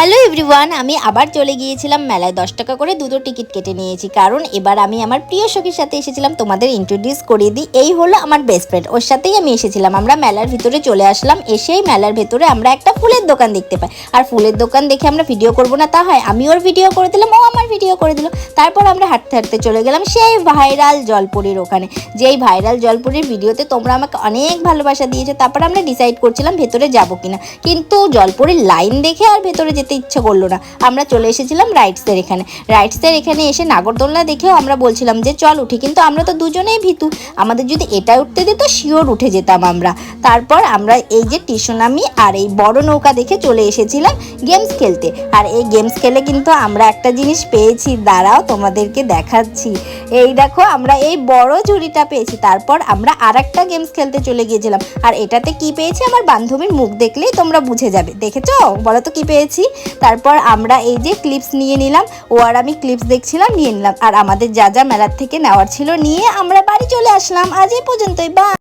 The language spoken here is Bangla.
হ্যালো এভরিওয়ান, আমি আবার চলে গিয়েছিলাম মেলায়। 10 টাকা করে দুটো টিকিট কেটে নিয়েছি, কারণ এবার আমি আমার প্রিয় সখীর সাথে এসেছিলাম। তোমাদের ইন্ট্রোডিউস করিয়ে দিই, এই হলো আমার বেস্ট ফ্রেন্ড, ওর সাথেই আমি এসেছিলাম। আমরা মেলার ভিতরে চলে আসলাম। এসেই মেলার ভেতরে আমরা একটা ফুলের দোকান দেখতে পাই। আর ফুলের দোকান দেখে আমরা ভিডিও করব না তা হয়, আমি ওর ভিডিও করে দিলাম, ও আমার ভিডিও করে দিল। তারপর আমরা হাঁটতে হাঁটতে চলে গেলাম সেই ভাইরাল জলপুরির ওখানে। যেই ভাইরাল জলপুরির ভিডিওতে তোমরা আমাকে অনেক ভালোবাসা দিয়েছো। তারপর আমরা ডিসাইড করছিলাম ভেতরে যাবো কিনা, কিন্তু জলপুরির লাইন দেখে আর ভেতরে যেতে ইচ্ছে করলো না। আমরা চলে এসেছিলাম রাইডসের এখানে এসে নাগরদোলনা দেখেও আমরা বলছিলাম যে চল উঠি, কিন্তু আমরা তো দুজনেই ভীতু, আমাদের যদি এটা উঠতে দিত শিওর উঠে যেতাম আমরা। তারপর আমরা এই যে টিসুনামি আর এই বড় নৌকা দেখে চলে এসেছিলাম গেমস খেলতে। আর এই গেমস খেলে কিন্তু আমরা একটা জিনিস পেয়েছি, দাঁড়াও তোমাদেরকে দেখাচ্ছি। এই দেখো, আমরা এই বড় ঝুড়িটা পেয়েছি। তারপর আমরা আর একটা গেমস খেলতে চলে গিয়েছিলাম। আর এটাতে কি পেয়েছি আমার বান্ধবীর মুখ দেখলেই তোমরা বুঝে যাবে। দেখেছো? বলো তো কি পেয়েছি। তারপর আমরা এই যে ক্লিপস নিয়ে নিলাম, ও আর আমি ক্লিপস দেখছিলাম, নিয়ে নিলাম। আর আমাদের যা যা মেলার থেকে নেওয়ার ছিল নিয়ে আমরা বাড়ি চলে আসলাম। আজ এই পর্যন্তই, বা